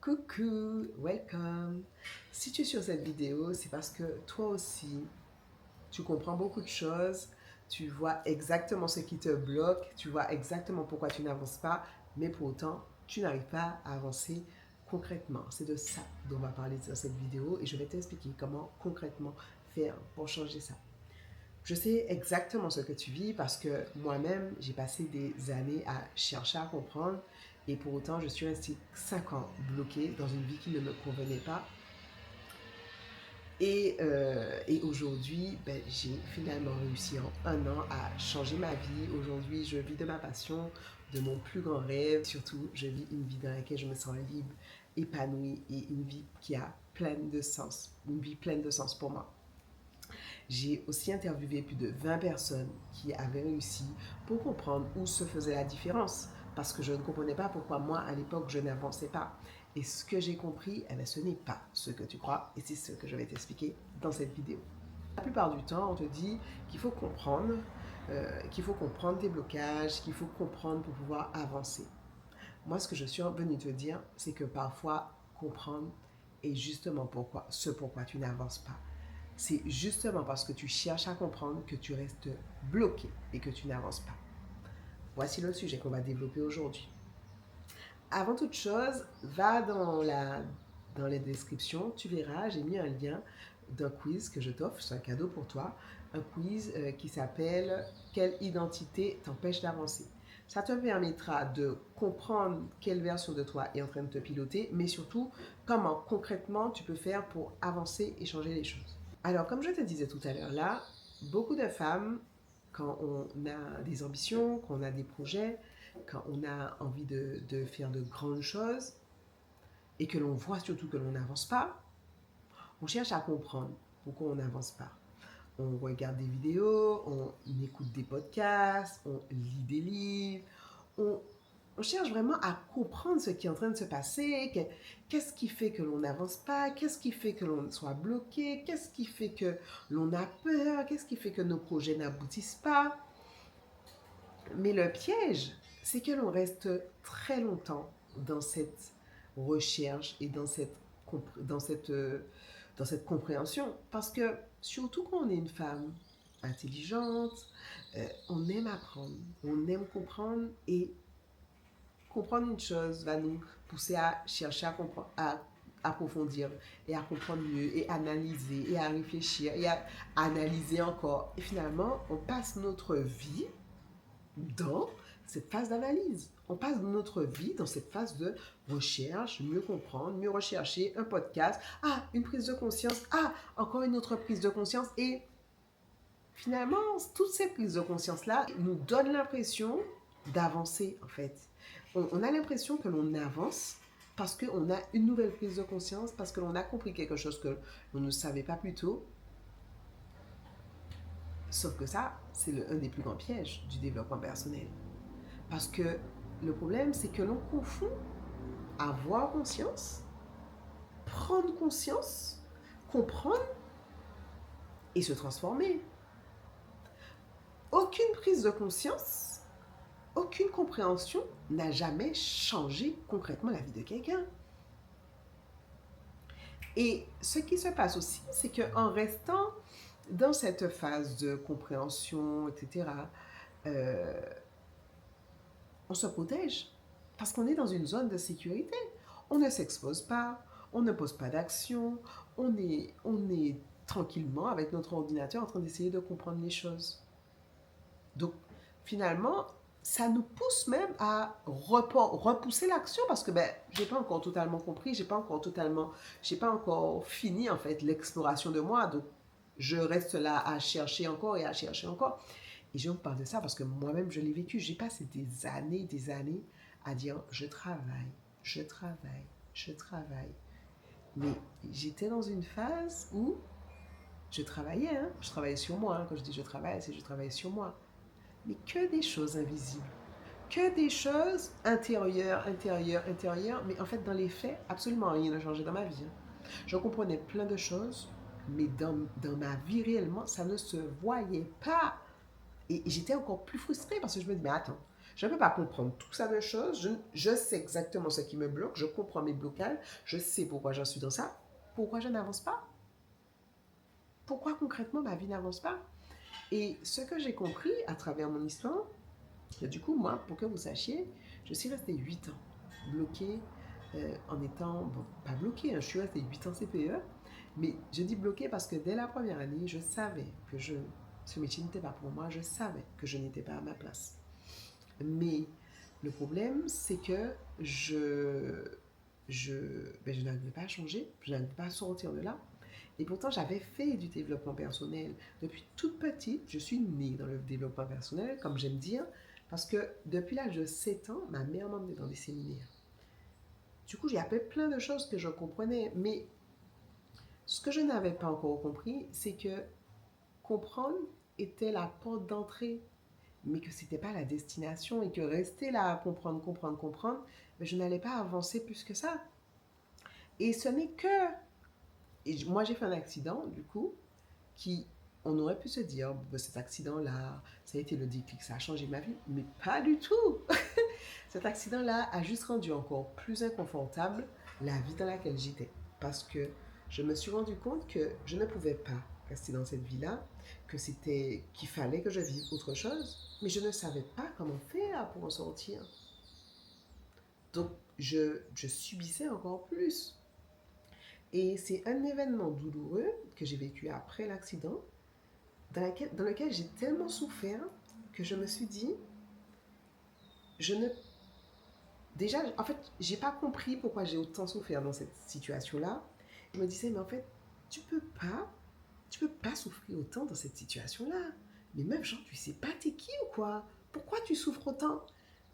Coucou, welcome. Si tu es sur cette vidéo, c'est parce que toi aussi, tu comprends beaucoup de choses, tu vois exactement ce qui te bloque, tu vois exactement pourquoi tu n'avances pas, mais pour autant, tu n'arrives pas à avancer concrètement. C'est de ça dont on va parler dans cette vidéo et je vais t'expliquer comment concrètement faire pour changer ça. Je sais exactement ce que tu vis parce que moi-même, j'ai passé des années à chercher à comprendre et pour autant, je suis restée 5 ans bloquée dans une vie qui ne me convenait pas. Et aujourd'hui, ben, j'ai finalement réussi en un an à changer ma vie. Aujourd'hui, je vis de ma passion, de mon plus grand rêve. Surtout, je vis une vie dans laquelle je me sens libre, épanouie et une vie qui a plein de sens. Une vie pleine de sens pour moi. J'ai aussi interviewé plus de 20 personnes qui avaient réussi pour comprendre où se faisait la différence. Parce que je ne comprenais pas pourquoi moi, à l'époque, je n'avançais pas. Et ce que j'ai compris, eh bien, ce n'est pas ce que tu crois. Et c'est ce que je vais t'expliquer dans cette vidéo. La plupart du temps, on te dit qu'il faut comprendre tes blocages, qu'il faut comprendre pour pouvoir avancer. Moi, ce que je suis venue te dire, c'est que parfois, comprendre est justement pourquoi tu n'avances pas. C'est justement parce que tu cherches à comprendre que tu restes bloqué et que tu n'avances pas. Voici le sujet qu'on va développer aujourd'hui. Avant toute chose, va dans les descriptions, tu verras, j'ai mis un lien d'un quiz que je t'offre, c'est un cadeau pour toi, un quiz qui s'appelle Quelle identité t'empêche d'avancer. Ça te permettra de comprendre quelle version de toi est en train de te piloter, mais surtout comment concrètement tu peux faire pour avancer et changer les choses. Alors, comme je te disais tout à l'heure là, beaucoup de femmes, quand on a des ambitions, quand on a des projets, quand on a envie de faire de grandes choses et que l'on voit surtout que l'on n'avance pas, on cherche à comprendre pourquoi on n'avance pas. On regarde des vidéos, on écoute des podcasts, on lit des livres, on, on cherche vraiment à comprendre ce qui est en train de se passer, qu'est-ce qui fait que l'on n'avance pas, qu'est-ce qui fait que l'on soit bloqué, qu'est-ce qui fait que l'on a peur, qu'est-ce qui fait que nos projets n'aboutissent pas. Mais le piège, c'est que l'on reste très longtemps dans cette recherche et dans cette, dans cette compréhension. Parce que surtout quand on est une femme intelligente, on aime apprendre, on aime comprendre et comprendre une chose va nous pousser à chercher à comprendre, à approfondir et à comprendre mieux et analyser et à réfléchir et à analyser encore. Et finalement, on passe notre vie dans cette phase d'analyse. On passe notre vie dans cette phase de recherche, mieux comprendre, mieux rechercher, un podcast, ah, une prise de conscience, ah, encore une autre prise de conscience. Et finalement, toutes ces prises de conscience-là nous donnent l'impression d'avancer, en fait. On a l'impression que l'on avance parce qu'on a une nouvelle prise de conscience, parce que l'on a compris quelque chose que l'on ne savait pas plus tôt. Sauf que ça, c'est un des plus grands pièges du développement personnel. Parce que le problème, c'est que l'on confond avoir conscience, prendre conscience, comprendre et se transformer. Aucune prise de conscience, aucune compréhension n'a jamais changé concrètement la vie de quelqu'un. Et ce qui se passe aussi, c'est qu'en restant dans cette phase de compréhension, etc., euh, on se protège parce qu'on est dans une zone de sécurité. On ne s'expose pas, on ne pose pas d'action, on est tranquillement avec notre ordinateur en train d'essayer de comprendre les choses. Donc, finalement, ça nous pousse même à repousser l'action parce que ben, j'ai pas encore totalement compris, j'ai pas encore fini en fait l'exploration de moi. Donc, je reste là à chercher encore et à chercher encore. Et je vous parle de ça parce que moi-même, je l'ai vécu. J'ai passé des années à dire je travaille, je travaille, je travaille. Mais j'étais dans une phase où je travaillais, hein? Je travaillais sur moi. Hein. Quand je dis je travaille, c'est je travaillais sur moi. Mais que des choses invisibles, que des choses intérieures, intérieures, intérieures. Mais en fait, dans les faits, absolument rien n'a changé dans ma vie. Hein. Je comprenais plein de choses, mais dans ma vie réellement, ça ne se voyait pas. Et j'étais encore plus frustrée parce que je me dis, mais attends, Je ne peux pas comprendre tout ça de choses. Je sais exactement ce qui me bloque. Je comprends mes blocages. Je sais pourquoi j'en suis dans ça. Pourquoi je n'avance pas? Pourquoi concrètement ma vie n'avance pas? Et ce que j'ai compris à travers mon histoire, et du coup, moi, pour que vous sachiez, je suis restée 8 ans bloquée en étant, bon, pas bloquée, hein, je suis restée 8 ans CPE, mais je dis bloquée parce que dès la première année, je savais que ce métier n'était pas pour moi, je savais que je n'étais pas à ma place. Mais le problème, c'est que je, je n'arrivais pas à changer, je n'arrivais pas à sortir de là. Et pourtant, j'avais fait du développement personnel. Depuis toute petite, je suis née dans le développement personnel, comme j'aime dire, parce que depuis l'âge de 7 ans, ma mère m'emmenait dans des séminaires. Du coup, il y avait plein de choses que je comprenais, mais ce que je n'avais pas encore compris, c'est que comprendre était la porte d'entrée, mais que ce n'était pas la destination et que rester là à comprendre, comprendre, comprendre, mais je n'allais pas avancer plus que ça. Et ce n'est que... Et moi, j'ai fait un accident, du coup, qui, on aurait pu se dire, bah, cet accident-là, ça a été le déclic, ça a changé ma vie, mais pas du tout. Cet accident-là a juste rendu encore plus inconfortable la vie dans laquelle j'étais. Parce que je me suis rendu compte que je ne pouvais pas rester dans cette vie-là, qu'il fallait que je vive autre chose, mais je ne savais pas comment faire pour en sortir. Donc, je subissais encore plus. Et c'est un événement douloureux que j'ai vécu après l'accident, dans lequel j'ai tellement souffert que je me suis dit, je ne... Déjà, en fait, j'ai pas compris pourquoi j'ai autant souffert dans cette situation-là. Je me disais, mais en fait, tu peux pas souffrir autant dans cette situation-là. Mais meuf, genre, tu sais pas t'es qui ou quoi? Pourquoi tu souffres autant?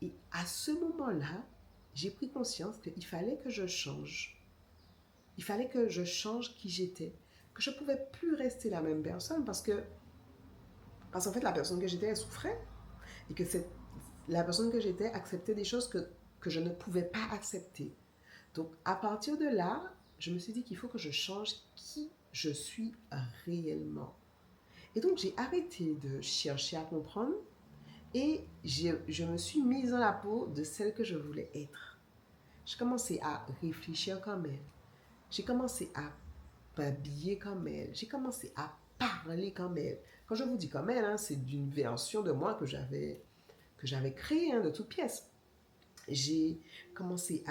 Et à ce moment-là, j'ai pris conscience qu'il fallait que je change. Il fallait que je change qui j'étais. Que je pouvais plus rester la même personne parce qu'en fait, la personne que j'étais, elle souffrait. Et que la personne que j'étais acceptait des choses que je ne pouvais pas accepter. Donc, à partir de là, je me suis dit qu'il faut que je change qui je suis réellement. Et donc, j'ai arrêté de chercher à comprendre et je me suis mise dans la peau de celle que je voulais être. J'ai commencé à réfléchir comme elle. J'ai commencé à m'habiller comme elle. J'ai commencé à parler comme elle. Quand je vous dis comme elle, hein, c'est d'une version de moi que j'avais créée hein, de toutes pièces. J'ai commencé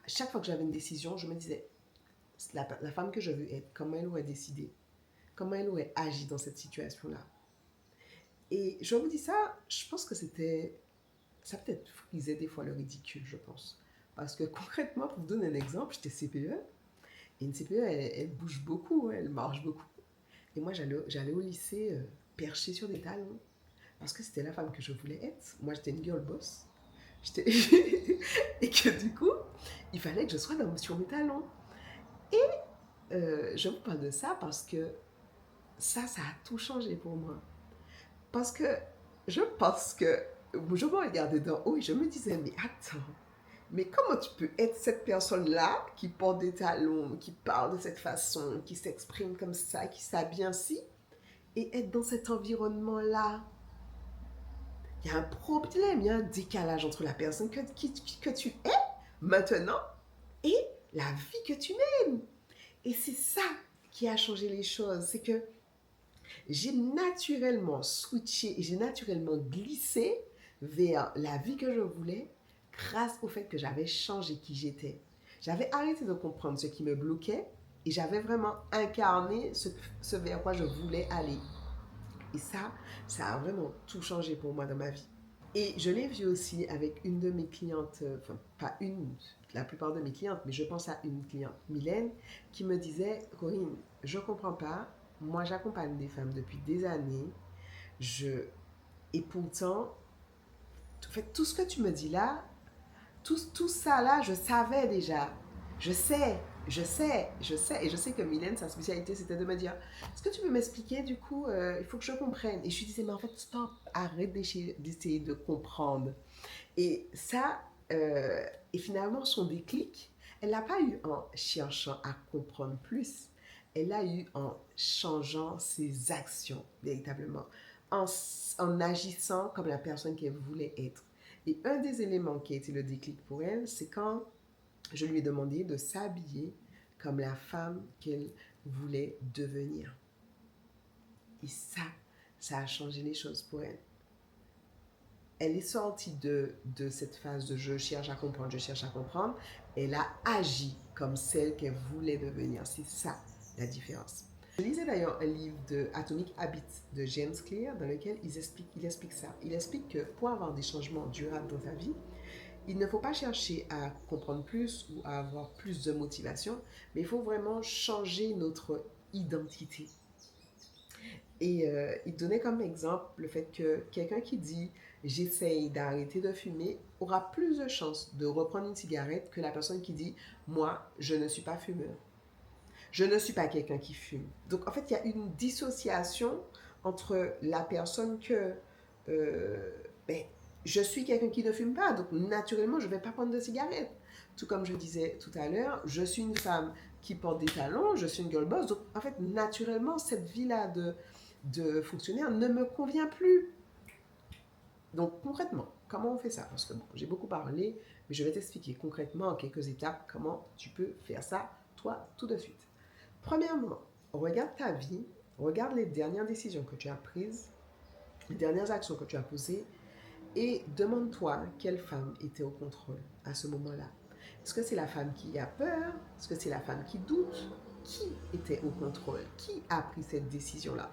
chaque fois que j'avais une décision, je me disais, la femme que je veux être, comment elle aurait décidé, comment elle aurait agi dans cette situation-là. Et je vous dis ça, je pense que ça peut-être frisait des fois le ridicule, je pense. Parce que concrètement, pour vous donner un exemple, j'étais CPE, et une CPE, elle bouge beaucoup, elle marche beaucoup. Et moi, j'allais au lycée perché sur des talons, parce que c'était la femme que je voulais être. Moi, j'étais une girl boss. Et que du coup, il fallait que je sois sur mes talons. Et je vous parle de ça parce que ça a tout changé pour moi. Parce que je pense que je me regardais d'en haut et je me disais, mais attends, mais comment tu peux être cette personne-là qui porte des talons, qui parle de cette façon, qui s'exprime comme ça, qui s'habille ainsi, et être dans cet environnement-là? Il y a un problème, il y a un décalage entre la personne que tu es maintenant et la vie que tu mènes. Et c'est ça qui a changé les choses. C'est que j'ai naturellement switché et j'ai naturellement glissé vers la vie que je voulais grâce au fait que j'avais changé qui j'étais. J'avais arrêté de comprendre ce qui me bloquait et j'avais vraiment incarné ce vers quoi je voulais aller. Et ça a vraiment tout changé pour moi dans ma vie. Et je l'ai vu aussi avec une de mes clientes, enfin pas une, la plupart de mes clientes, mais je pense à une cliente, Mylène, qui me disait, Corinne, je ne comprends pas, moi j'accompagne des femmes depuis des années, et pourtant, en fait, tout ce que tu me dis là, tout ça là, je savais déjà. Je sais, et je sais que Mylène, sa spécialité, c'était de me dire, est-ce que tu peux m'expliquer, du coup, il faut que je comprenne. Et je lui disais, mais en fait, stop, arrête d'essayer de comprendre. Et ça, et finalement, son déclic, elle l'a pas eu en cherchant à comprendre plus, elle l'a eu en changeant ses actions, véritablement, en agissant comme la personne qu'elle voulait être. Et un des éléments qui a été le déclic pour elle, c'est quand je lui ai demandé de s'habiller comme la femme qu'elle voulait devenir. Et ça a changé les choses pour elle. Elle est sortie de cette phase de je cherche à comprendre, je cherche à comprendre. Elle a agi comme celle qu'elle voulait devenir. C'est ça la différence. Je lisais d'ailleurs un livre de Atomic Habits de James Clear dans lequel il explique ça. Il explique que pour avoir des changements durables dans ta vie, il ne faut pas chercher à comprendre plus ou à avoir plus de motivation, mais il faut vraiment changer notre identité. Et il donnait comme exemple le fait que quelqu'un qui dit j'essaye d'arrêter de fumer aura plus de chances de reprendre une cigarette que la personne qui dit moi je ne suis pas fumeur. Je ne suis pas quelqu'un qui fume. Donc en fait il y a une dissociation entre la personne que euh, ben, je suis quelqu'un qui ne fume pas, donc naturellement je ne vais pas prendre de cigarette. Tout comme je disais tout à l'heure, je suis une femme qui porte des talons, je suis une girl boss, donc en fait naturellement cette vie-là de fonctionnaire ne me convient plus. Donc concrètement, comment on fait ça? Parce que bon, j'ai beaucoup parlé, mais je vais t'expliquer concrètement en quelques étapes comment tu peux faire ça, toi, tout de suite. Premièrement, regarde ta vie, regarde les dernières décisions que tu as prises, les dernières actions que tu as posées, et demande-toi quelle femme était au contrôle à ce moment-là. Est-ce que c'est la femme qui a peur? Est-ce que c'est la femme qui doute? Qui était au contrôle? Qui a pris cette décision-là?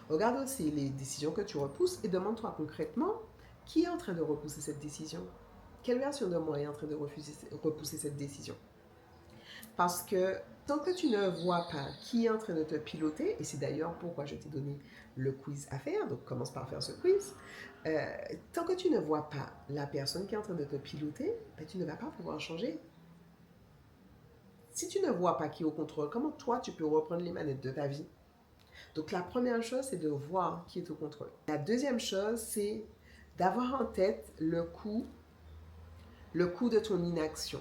Regarde aussi les décisions que tu repousses et demande-toi concrètement qui est en train de repousser cette décision. Quelle version de moi est en train de repousser cette décision? Parce que tant que tu ne vois pas qui est en train de te piloter, et c'est d'ailleurs pourquoi je t'ai donné le quiz à faire, donc commence par faire ce quiz, tant que tu ne vois pas la personne qui est en train de te piloter, ben, tu ne vas pas pouvoir changer. Si tu ne vois pas qui est au contrôle, comment toi tu peux reprendre les manettes de ta vie? Donc la première chose, c'est de voir qui est au contrôle. La deuxième chose, c'est d'avoir en tête le coût de ton inaction.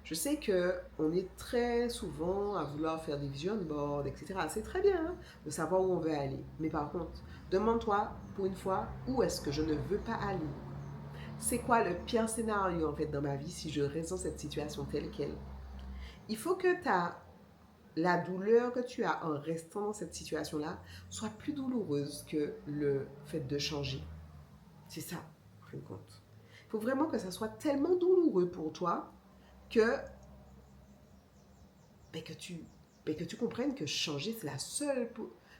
Je sais qu'on est très souvent à vouloir faire des vision boards, etc. C'est très bien hein, de savoir où on veut aller. Mais par contre, demande-toi pour une fois où est-ce que je ne veux pas aller. C'est quoi le pire scénario en fait dans ma vie si je reste dans cette situation telle qu'elle? Il faut que la douleur que tu as en restant dans cette situation-là soit plus douloureuse que le fait de changer. C'est ça, en fin de compte. Il faut vraiment que ça soit tellement douloureux pour toi que que tu comprennes que changer, c'est la seule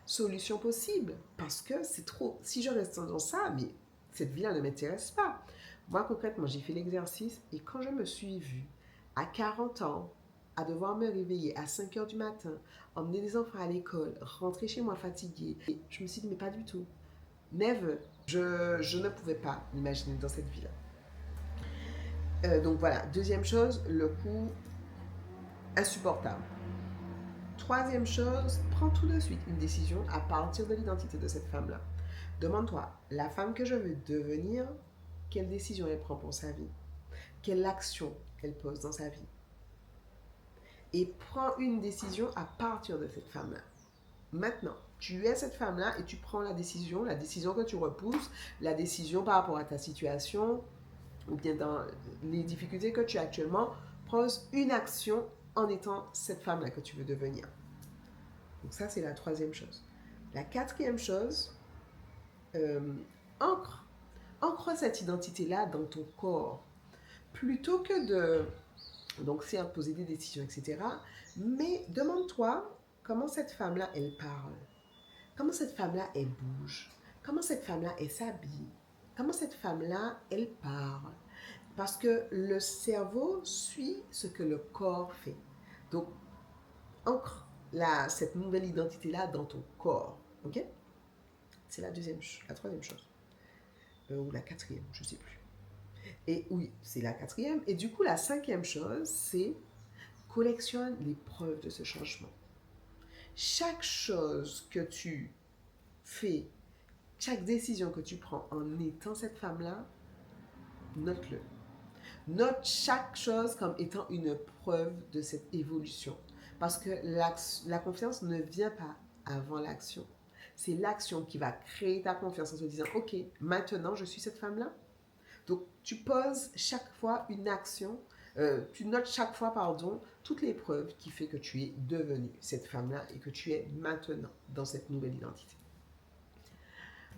solution possible. Parce que c'est trop. Si je reste dans ça, mais cette vie-là ne m'intéresse pas. Moi, concrètement, j'ai fait l'exercice et quand je me suis vue à 40 ans, à devoir me réveiller à 5 heures du matin, emmener les enfants à l'école, rentrer chez moi fatiguée, et je me suis dit, mais pas du tout. Never. Je ne pouvais pas m'imaginer dans cette vie-là. Donc voilà, deuxième chose, le coût insupportable. Troisième chose, prends tout de suite une décision à partir de l'identité de cette femme-là. Demande-toi, la femme que je veux devenir, quelle décision elle prend pour sa vie? Quelle action elle pose dans sa vie? Et prends une décision à partir de cette femme-là. Maintenant, tu es cette femme-là et tu prends la décision que tu repousses, la décision par rapport à ta situation ou bien dans les difficultés que tu as actuellement, pose une action en étant cette femme-là que tu veux devenir. Donc ça, c'est la troisième chose. La quatrième chose, ancre cette identité-là dans ton corps. Plutôt que de, donc c'est poser des décisions, etc. Mais demande-toi comment cette femme-là, elle parle. Comment cette femme-là, elle bouge. Comment cette femme-là, elle s'habille. Comment cette femme-là, elle parle. Parce que le cerveau suit ce que le corps fait. Donc, ancre cette nouvelle identité-là dans ton corps. Ok? C'est la troisième chose. Ou la quatrième, je ne sais plus. Et oui, c'est la quatrième. Et du coup, la cinquième chose, c'est collectionne les preuves de ce changement. Chaque chose que tu fais, chaque décision que tu prends en étant cette femme-là, note-le. Note chaque chose comme étant une preuve de cette évolution. Parce que la confiance ne vient pas avant l'action. C'est l'action qui va créer ta confiance en te disant, OK, maintenant je suis cette femme-là. Donc, tu poses chaque fois une action, tu notes chaque fois, pardon, toutes les preuves qui fait que tu es devenue cette femme-là et que tu es maintenant dans cette nouvelle identité.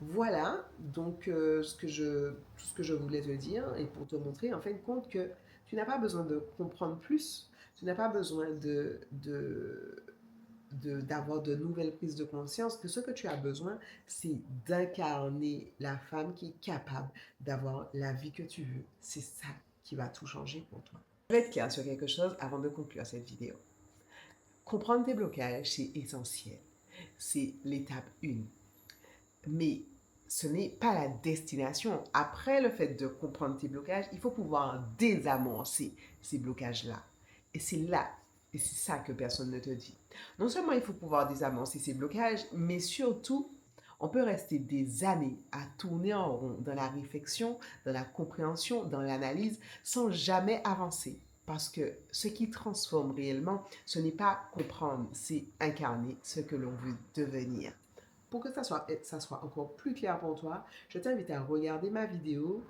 Voilà, donc tout ce que je voulais te dire et pour te montrer en fin de compte que tu n'as pas besoin de comprendre plus, tu n'as pas besoin d'avoir de nouvelles prises de conscience, que ce que tu as besoin, c'est d'incarner la femme qui est capable d'avoir la vie que tu veux. C'est ça qui va tout changer pour toi. Je vais être claire sur quelque chose avant de conclure cette vidéo. Comprendre tes blocages, c'est essentiel. C'est l'étape 1. Mais ce n'est pas la destination. Après le fait de comprendre tes blocages, il faut pouvoir désamorcer ces blocages-là. Et c'est là, et c'est ça que personne ne te dit. Non seulement il faut pouvoir désamorcer ces blocages, mais surtout, on peut rester des années à tourner en rond dans la réflexion, dans la compréhension, dans l'analyse, sans jamais avancer. Parce que ce qui transforme réellement, ce n'est pas comprendre, c'est incarner ce que l'on veut devenir. Pour que ça soit encore plus clair pour toi, je t'invite à regarder ma vidéo.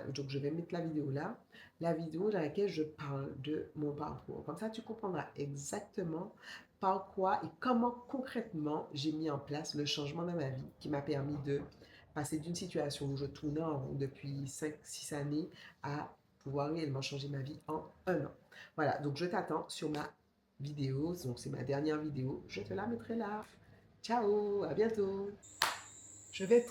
Donc, je vais mettre la vidéo là. La vidéo dans laquelle je parle de mon parcours. Comme ça, tu comprendras exactement par quoi et comment concrètement j'ai mis en place le changement dans ma vie qui m'a permis de passer d'une situation où je tournais en rond depuis 5-6 années à pouvoir réellement changer ma vie en 1 an. Voilà, donc je t'attends sur ma vidéo. Donc, c'est ma dernière vidéo. Je te la mettrai là. Ciao, à bientôt. Je vais